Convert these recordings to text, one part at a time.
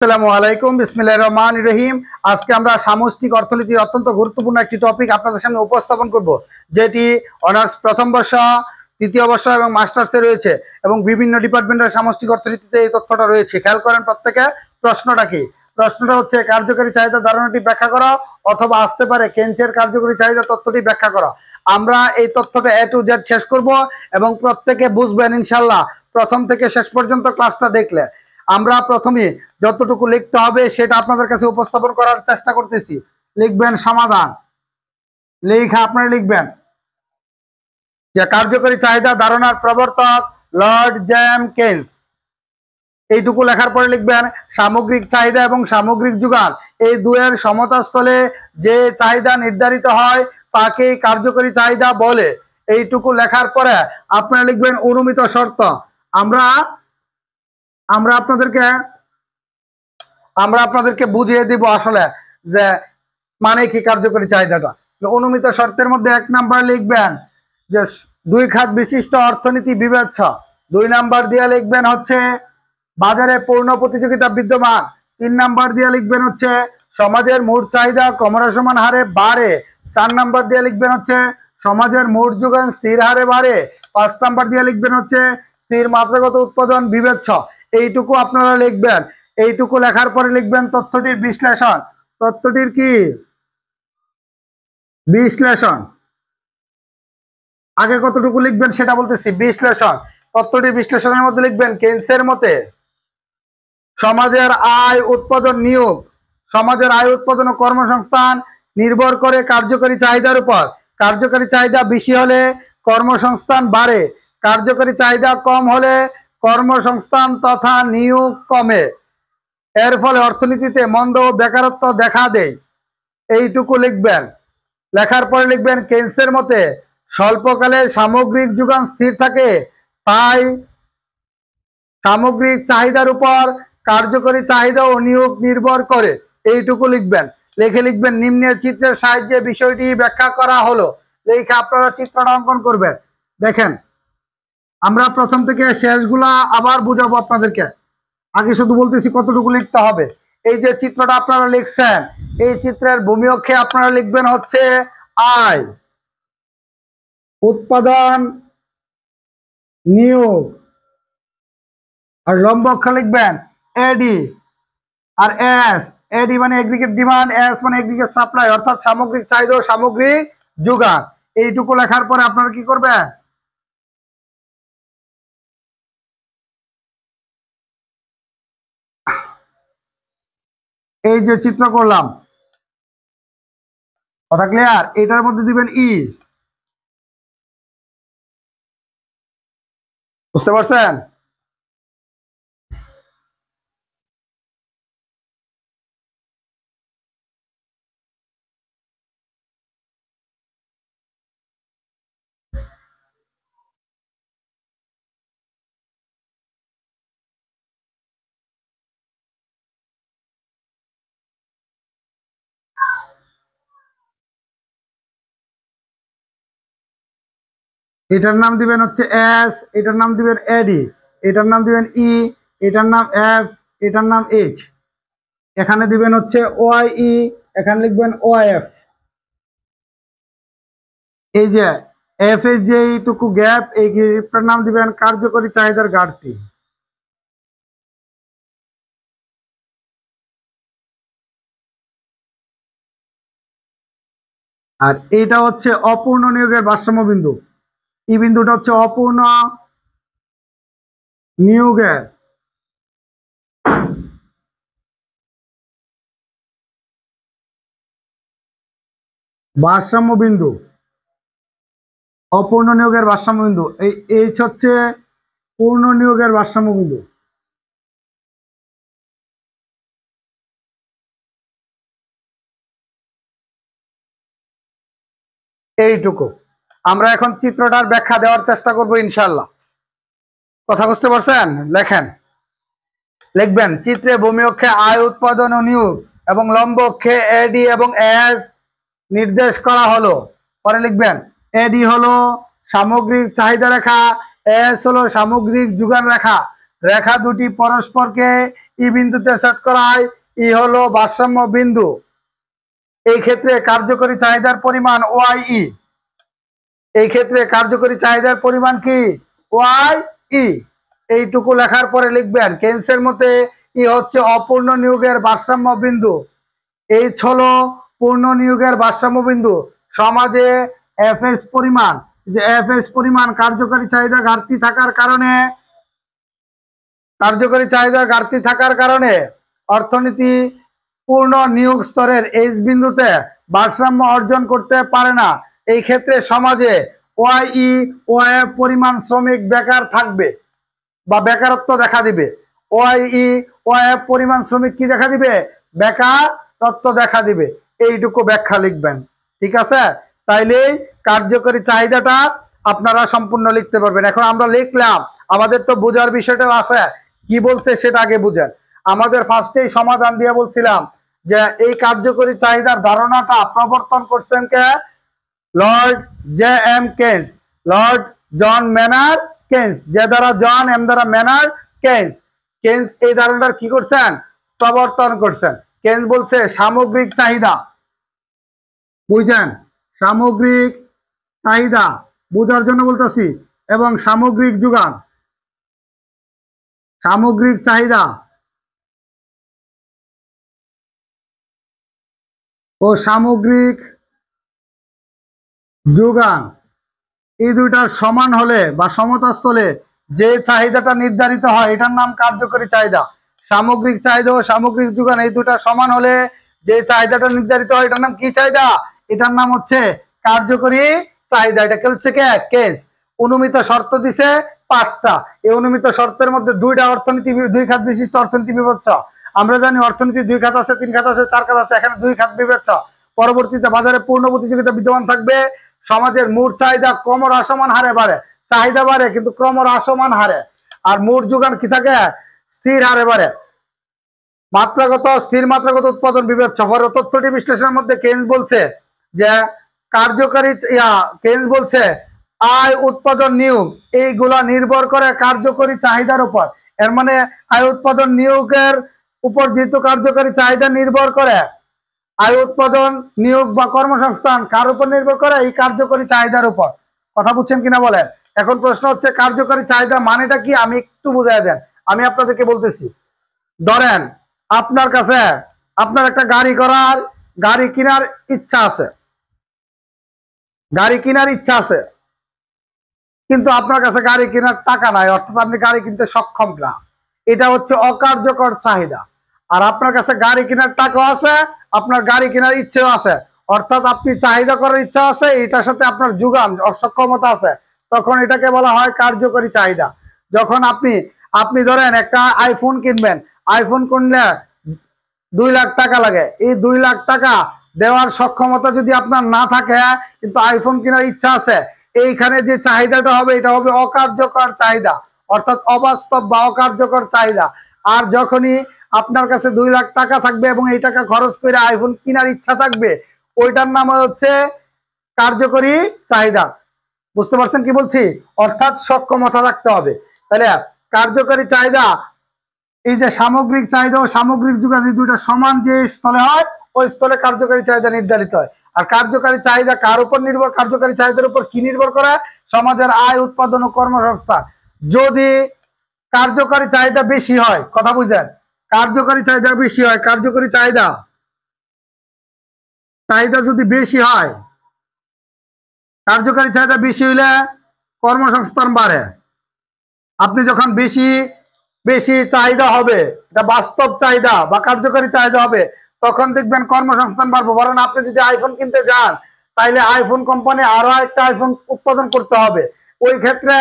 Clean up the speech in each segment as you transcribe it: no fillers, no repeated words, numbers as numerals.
আসসালামু আলাইকুম, বিসমিল্লাহির রহমানির রহিম। আজকে আমরা সামষ্টিক অর্থনীতির অত্যন্ত গুরুত্বপূর্ণ একটি টপিক আপনাদের সামনে উপস্থাপন করব, যেটি অনার্স প্রথম বর্ষ, তৃতীয় বর্ষ এবং মাস্টার্সে রয়েছে এবং বিভিন্ন ডিপার্টমেন্টের সামষ্টিক অর্থনীতিতে এই তথ্যটা রয়েছে। খেয়াল করেন প্রত্যেকে। প্রশ্নটা কি? প্রশ্নটা হচ্ছে কার্যকরী চাহিদা ধারণাটি ব্যাখ্যা করা, অথবা আসতে পারে কেন্সের কার্যকরী চাহিদা তত্ত্বটি ব্যাখ্যা করা। আমরা এই তথ্যটা A to Z শেষ করব এবং প্রত্যেকে বুঝবেন ইনশাল্লাহ প্রথম থেকে শেষ পর্যন্ত ক্লাসটা দেখলে। আমরা প্রথমে যতটুকু লিখতে হবে সেটা আপনাদের কাছে উপস্থাপন করার চেষ্টা করতেছি। লিখবেন সমাধান, লেখা আপনারা লিখবেন যে কার্যকরী চাহিদা ধারণার প্রবর্তক লর্ড জেমস কেন্স। এইটুকু লেখার পরে লিখবেন সামগ্রিক চাহিদা এবং সামগ্রিক যোগান, এই দুয়ের সমতাস্থলে যে চাহিদা নির্ধারিত হয় তাকে কার্যকরী চাহিদা বলে। এইটুকু লেখার পরে আপনারা লিখবেন অনুমিত শর্ত। আমরা আপনাদেরকে বুঝিয়ে দিব আসলে যে মানে কি কার্যকরী চাহিদাটা। অনুমিত শর্তের মধ্যে 1 নাম্বার লিখবেন যে দুই খাত বিশিষ্ট অর্থনীতি বিবেচ্য। 2 নাম্বার দিয়ে লিখবেন হচ্ছে বাজারে পূর্ণ প্রতিযোগিতা বিদ্যমান। 3 নাম্বার দিয়ে লিখবেন হচ্ছে সমাজের মোট চাহিদা ক্রমসমান হারে বাড়ে। 4 নাম্বার দিয়ে লিখবেন হচ্ছে সমাজের মোট যোগান স্থির হারে বাড়ে। 5 নাম্বার দিয়ে লিখবেন হচ্ছে স্থির মাত্রাগত উৎপাদন বিবেচ্য। এইটুকু আপনারা লিখবেন। এইটুকু লেখার পরে লিখবেন তথ্যটির বিশ্লেষণ। তথ্যটির কি বিশ্লেষণ? আগে কতটুকু লিখবেন সেটা বলতেছি। বিশ্লেষণ, তথ্যটির বিশ্লেষণের মধ্যে লিখবেন কেন্সের মতে সমাজের আয় উৎপাদন নিয়োগ, সমাজের আয় উৎপাদন ও কর্মসংস্থান নির্ভর করে কার্যকরী চাহিদার উপর। কার্যকরী চাহিদা বেশি হলে কর্মসংস্থান বাড়ে, কার্যকরী চাহিদা কম হলে কর্মসংস্থান তথা নিয়োগ কমে। এর ফলে অর্থনীতিতে মন্দ ও বেকারত্ব দেখা দেয়। এইটুকু লিখবেন। লেখার পরে লিখবেন কেন্সের মতে স্বল্পকালে সামগ্রিক যোগান স্থির থাকে, তাই সামগ্রিক চাহিদার উপর কার্যকরী চাহিদা ও নিয়োগ নির্ভর করে। এইটুকু লিখবেন। লিখে লিখবেন নিম্নের চিত্রের সাহায্যে বিষয়টি ব্যাখ্যা করা হলো। লিখে আপনারা চিত্রটা অঙ্কন করবেন। দেখেন, আমরা প্রথম থেকে শেষগুলা আবার বুঝাবো আপনাদেরকে। আগে শুধু বলতেছি কতটুকু লিখতে হবে। এই যে চিত্রটা আপনারা লিখছেন, এই চিত্রের ভূমি অক্ষে আপনারা লিখবেন হচ্ছে আয়, উৎপাদন, নিয়োগ, আর লম্ব অক্ষে লিখবেন এডি আর এস। এডি মানে এগ্রিগেট ডিমান্ড, এস মানে এগ্রিগেট সাপ্লাই, অর্থাৎ সামগ্রিক চাহিদা ও সামগ্রিক যোগান। এইটুকু লেখার পরে আপনারা কি করবেন? এই যে চিত্র করলাম, কথা ক্লিয়ার? এটার মধ্যে দিবেন ই। বুঝতে পারছেন? এটার নাম দিবেন হচ্ছে এস, এটার নাম দিবেন এডি, এটার নাম দিবেন ই, এটার নাম এফ, এটার নাম এইচ। এখানে দিবেন হচ্ছে ওয়াই ই, এখানে লিখবেন ওয়াইএফ। এই যে এফ এর যে এইটুকু গ্যাপ, এই গ্যাপটার নাম দিবেন কার্যকরী চাহিদার ঘাটতি। আর এইটা হচ্ছে অপূর্ণ নিয়োগের ভারসাম্য বিন্দু। এই বিন্দুটা হচ্ছে অপূর্ণ নিয়োগের ভারসাম্য বিন্দু। অপূর্ণ নিয়োগের ভারসাম্য বিন্দু। এই এইচ হচ্ছে পূর্ণ নিয়োগের ভারসাম্য বিন্দু। এইটুকু আমরা এখন চিত্রটার ব্যাখ্যা দেওয়ার চেষ্টা করব ইনশাল্লাহ। কথা বুঝতে পারছেন? লেখেন, লিখবেন চিত্রে ভূমি অক্ষে আয় উৎপাদন ও নিয়োগ এবং লম্ব অক্ষে এডি এবং এস নির্দেশ করা হলো। পরে লিখবেন এডি হলো সামগ্রিক চাহিদা রেখা, এস হলো সামগ্রিক যোগান রেখা। রেখা দুটি পরস্পরকে ই বিন্দুতে ছেদ করায় ই হলো ভারসাম্য বিন্দু। এই ক্ষেত্রে কার্যকরী চাহিদার পরিমাণ ওয়াই ই। এই ক্ষেত্রে কার্যকরী চাহিদার পরিমাণ কি? Y E. এইটুকু লেখার পরে লিখবেন কেন্সের মতে ই হচ্ছে অপূর্ণ নিয়োগের ভারসাম্য বিন্দু, এইচ হলো পূর্ণ নিয়োগের ভারসাম্য বিন্দু। সমাজে এফএস পরিমাণ, যে এফএস পরিমাণ কার্যকরী চাহিদা ঘাটতি থাকার কারণে অর্থনীতি পূর্ণ নিয়োগ স্তরের এইচ বিন্দুতে ভারসাম্য অর্জন করতে পারে না। এই ক্ষেত্রে সমাজে ওয়াই ও এফ পরিমাণ শ্রমিক বেকার থাকবে বা বেকারত্ব দেখা দিবে। ওয়াই ও এফ পরিমাণ শ্রমিক কি দেখা দিবে? বেকারত্ব দেখা দিবে। এইটুকু ব্যাখ্যা লিখবেন, ঠিক আছে? তাইলে কার্যকরী চাহিদাটা আপনারা সম্পূর্ণ লিখতে পারবেন। এখন আমরা লিখলাম, আমাদের তো বোঝার বিষয়টাও আছে, কি বলছে সেটা আগে বুঝেন। আমাদের ফার্স্টেই সমাধান দিয়ে বলছিলাম যে এই কার্যকরী চাহিদার ধারণাটা প্রবর্তন করছেন কে? লর্ড জে এম কেন্স, লর্ড জন ম্যানার কেন্স, যে দ্বারা জন, এম দ্বারা ম্যানার, কেন্স। কেন্স এই ধারণাটা কি করছেন? প্রবর্তন করছেন। কেন্স বলছে সামগ্রিক চাহিদা, বুঝছেন? সামগ্রিক চাহিদা বোঝার জন্য বলতেছি, এবং সামগ্রিক যোগান, সামগ্রিক চাহিদা ও সামগ্রিক যোগান এই দুইটার সমান হলে বা সমতাস্থলে যে চাহিদাটা নির্ধারিত হয় এটার নাম কার্যকরী চাহিদা। সামগ্রিক চাহিদা ও সামগ্রিক যোগান এই দুটা সমান হলে যে চাহিদাটা নির্ধারিত হয় এটার নাম কি চাহিদা? এটার নাম হচ্ছে কার্যকরী চাহিদা। এটা খেলছে কে? কেস। অনুমিত শর্ত দিছে 5টা। এই অনুমিত শর্তের মধ্যে দুই খাত বিশিষ্ট অর্থনীতি বিবেচ্য। আমরা জানি অর্থনীতি 2 খাত আছে, 3 খাত আছে, 4 খাত আছে, এখানে 2 খাত বিবেচ্য। পরবর্তীতে বাজারে পূর্ণ প্রতিযোগিতা বিদ্যমান থাকবে। সমাজের মোট চাহিদা ক্রমহ্রাসমান হারে বাড়ে, চাহিদা বাড়ে কিন্তু ক্রমহ্রাসমান হারে। আর মোট যোগান কি থাকে? স্থির হারে বাড়ে। স্থির মাত্রাগত উৎপাদন বিবেচ্য। তথ্যটি বিশ্লেষণের মধ্যে কেন্স বলছে যে কেন্স বলছে আয়, উৎপাদন, নিয়োগ এইগুলা নির্ভর করে কার্যকরী চাহিদার উপর। এর মানে আয়, উৎপাদন, নিয়োগের উপর যেহেতু কার্যকরী চাহিদা নির্ভর করে, আয়, উৎপাদন, নিয়োগ বা কর্মসংস্থান কার উপর নির্ভর করে? এই কার্যকরী চাহিদার উপর। কথা বুঝছেন কিনা বলেন? এখন প্রশ্ন হচ্ছে কার্যকরী চাহিদা মানেটা কি? আমি একটু বুঝাই দেন, আমি আপনাদেরকে বলতেছি। ধরেন আপনার কাছে আপনার একটা গাড়ি কেনার ইচ্ছা আছে, কিন্তু আপনার কাছে গাড়ি কেনার টাকা নাই, অর্থাৎ আপনি গাড়ি কিনতে সক্ষম না। এটা হচ্ছে অকার্যকর চাহিদা। আর আপনার কাছে গাড়ি কেনার টাকা আছে, আপনার গাড়ি কেনার ইচ্ছেও আছে, অর্থাৎ আপনি চাহিদা করার ইচ্ছা আছে, এটার সাথে আপনার যোগান অসক্ষমতা আছে, তখন এটাকে বলা হয় কার্যকরী চাহিদা। যখন আপনি ধরেন একটা আইফোন কিনবেন, আইফোন কিনলে 2 লাখ টাকা লাগে। এই 2 লাখ টাকা দেওয়ার সক্ষমতা যদি আপনার না থাকে, কিন্তু আইফোন কেনার ইচ্ছা আছে, এইখানে যে চাহিদাটা হবে এটা হবে অকার্যকর চাহিদা, অর্থাৎ অবাস্তব বা অকার্যকর চাহিদা। আর যখনই আপনার কাছে 2 লাখ টাকা থাকবে এবং এই টাকা খরচ করে আইফোন কেনার ইচ্ছা থাকবে, ওইটার নাম হচ্ছে কার্যকরী চাহিদা। বুঝতে পারছেন কি বলছি? অর্থাৎ সক্ষমতা থাকতে হবে। তাহলে কার্যকরী চাহিদা, এই যে সামগ্রিক চাহিদা ও সামগ্রিক যোগান এই দুইটা সমান যে স্থলে হয়, ওই স্থলে কার্যকরী চাহিদা নির্ধারিত হয়। আর কার্যকরী চাহিদা কার উপর নির্ভর? কার্যকরী চাহিদার উপর কি নির্ভর করে? সমাজের আয়, উৎপাদন ও কর্মসংস্থান। যদি কার্যকরী চাহিদা বেশি হয়, কথা বুঝেন, কার্যকরী চাহিদা বেশি হয়, কার্যকরী চাহিদা যদি বেশি হয়, কার্যকরী চাহিদা বেশি হইলে কর্মসংস্থান বাড়ে। আপনি যখন বেশি চাহিদা হবে, এটা বাস্তব চাহিদা বা কার্যকরী চাহিদা হবে, তখন দেখবেন কর্মসংস্থান বাড়বে। বরং আপনি যদি আইফোন কিনতে যান, তাইলে আইফোন কোম্পানি আরো একটা আইফোন উৎপাদন করতে হবে, ওই ক্ষেত্রে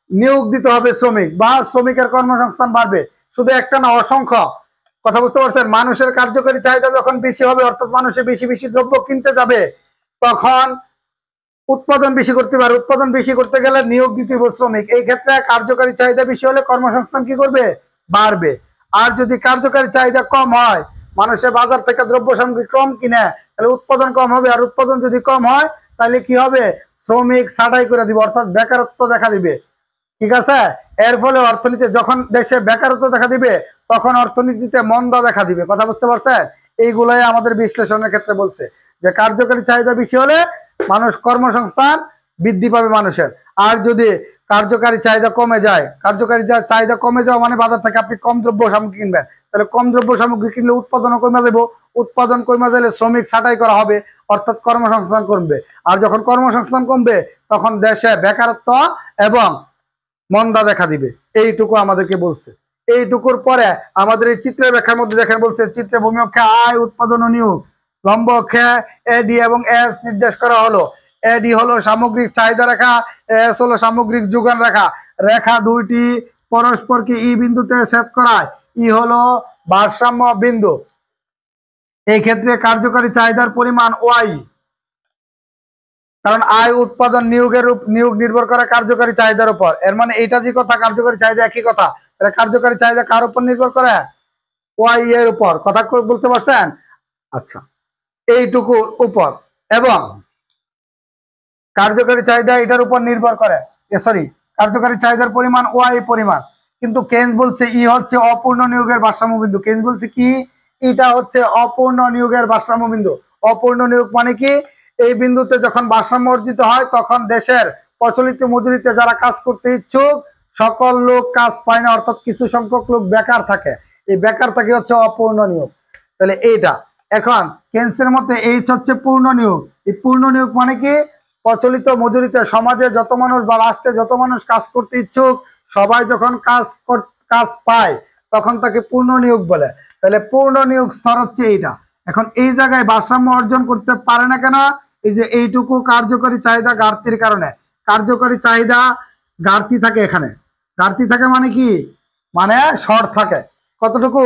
নিয়োগ দিতে হবে শ্রমিক, বা শ্রমিকের কর্মসংস্থান বাড়বে। শুধু একটা না, অসংখ্য। কথা বুঝতে পারছেন? মানুষের কার্যকরী চাহিদা যখন বেশি হবে, অর্থাৎ মানুষের বেশি দ্রব্য কিনতে যাবে, তখন উৎপাদন বেশি করতে পারে। উৎপাদন বেশি করতে গেলে নিয়োগ দিতে হবে শ্রমিক। এই ক্ষেত্রে কার্যকরী চাহিদা বেশি হলে কর্মসংস্থান কি করবে? বাড়বে। আর যদি কার্যকরী চাহিদা কম হয়, মানুষের বাজার থেকে দ্রব্য সামগ্রী কম কিনে, তাহলে উৎপাদন কম হবে। আর উৎপাদন যদি কম হয়, তাহলে কি হবে? শ্রমিক ছাঁটাই করে দিবে, অর্থাৎ বেকারত্ব দেখা দিবে। ঠিক আছে। এর ফলে অর্থনীতি যখন দেশে বেকারত্ব দেখা দিবে তখন অর্থনীতিতে মন্দা দেখা দিবে। কথা বুঝতে পারছেন? এইগুলাই আমাদের বিশ্লেষণের ক্ষেত্রে বলছে যে কার্যকারী চাহিদা বেশি হলে মানুষ কর্মসংস্থান বৃদ্ধি পাবে মানুষের। আর যদি কার্যকারী চাহিদা কমে যায়, কার্যকারী চাহিদা কমে যাওয়া মানে বাজার থেকে আপনি কম দ্রব্য সামগ্রী কিনবেন, তাহলে কম দ্রব্য সামগ্রী কিনলে উৎপাদনও কমে যাবে, উৎপাদন কমে গেলে শ্রমিক ছাঁটাই করা হবে, অর্থাৎ কর্মসংস্থান কমবে। আর যখন কর্মসংস্থান কমবে তখন দেশে বেকারত্ব এবং মন্দা দেখা দিবে। এইটুকু আমাদেরকে বলছে। এইটুকুর পরে আমাদের এই চিত্রের ব্যাখ্যার মধ্যে দেখেন বলছে চিত্রে ভূমি অক্ষে আয়, উৎপাদন ও নিয়োগ, লম্ব অক্ষে এডি এবং এস নির্দেশ করা হলো। এডি হলো সামগ্রিক চাহিদা রেখা, এস হলো সামগ্রিক যোগান রেখা। রেখা দুইটি পরস্পরকে ই বিন্দুতে ছেদ করায়, ই হলো ভারসাম্য বিন্দু। এই ক্ষেত্রে কার্যকারী চাহিদার পরিমাণ ওয়াই, কারণ আয়, উৎপাদন, নিয়োগ নির্ভর করে কার্যকারী চাহিদার উপর। এর মানে এইটা যে কথা, কার্যকারী চাহিদা একই কথা। তাহলে কার্যকারী চাহিদা কার উপর নির্ভর করে? ওয়াই এর উপর। কথা বলতে পারছেন? আচ্ছা, এইটুকুর উপর। এবং কার্যকারী চাহিদা এটার উপর নির্ভর করে, সরি, কার্যকারী চাহিদার পরিমাণ ওয়াই পরিমাণ। কিন্তু কেন্স বলছে ই হচ্ছে অপূর্ণ নিয়োগের ভারসাম্য বিন্দু। কেন্স বলছে কি? এটা হচ্ছে অপূর্ণ নিয়োগের ভারসাম্য বিন্দু। অপূর্ণ নিয়োগ মানে কি? এই বিন্দুতে যখন ভারসাম্য অর্জিত হয় তখন দেশের প্রচলিত মজুরিতে যারা কাজ করতে ইচ্ছুক সকল লোক কাজ পায় না, অর্থাৎ কিছু সংখ্যক লোক বেকার থাকে। এই বেকার থাকে হচ্ছে অপূর্ণ নিয়োগ। তাহলে এইটা এখন কেন্সের মতে এইচ হচ্ছে পূর্ণ নিয়োগ। এই পূর্ণ নিয়োগ মানে কি? প্রচলিত মজুরিতে সমাজে যত মানুষ বা রাষ্ট্রে যত মানুষ কাজ করতে ইচ্ছুক সবাই যখন কাজ পায় তখন তাকে পূর্ণ নিয়োগ বলে। তাহলে পূর্ণ নিয়োগ স্তর হচ্ছে এইটা। এখন এই জায়গায় ভারসাম্য অর্জন করতে পারে না কেন? এই যে এইটুকু কার্যকরী চাহিদা ঘাটতির কারণে। কার্যকরী চাহিদা ঘাটতি থাকে এখানে। ঘাটতি থাকে মানে কি? মানে শর্ট থাকে। কতটুকু?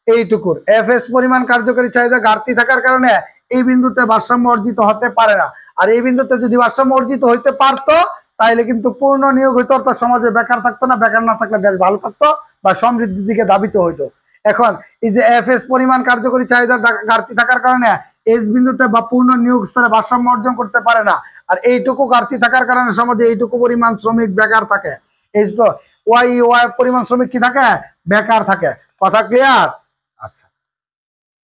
এইটুকুর। এফএস পরিমাণ কার্যকরী চাহিদা ঘাটতি থাকার কারণে এই বিন্দুতে ভারসাম্য অর্জিত হতে পারে না। আর এই বিন্দুতে যদি ভারসাম্য অর্জিত হইতে পারতো তাহলে কিন্তু পূর্ণ নিয়োগ হইতো, অর্থাৎ সমাজে বেকার থাকতো না, বেকার না থাকলে দেশ ভালো থাকতো বা সমৃদ্ধির দিকে ধাবিত হইতো। এখন এই যে এফএস পরিমাণ কার্যকরী চাহিদা ঘাটতি থাকার কারণে এস বিন্দুতে বা পূর্ণ নিয়োগ স্তরে ভারসাম্য অর্জন করতে পারে না। আর এইটুকু ঘাটতি থাকার কারণে সমাজে এইটুকু পরিমাণ শ্রমিক বেকার থাকে। এই তো ওয়াই পরিমাণ শ্রমিক কি থাকে? বেকার থাকে। কথা ক্লিয়ার? আচ্ছা,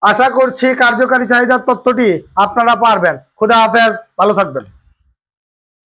আশা করছি কার্যকারী চাহিদার তথ্যটি আপনারা পারবেন। খুদা হাফেজ, ভালো থাকবেন।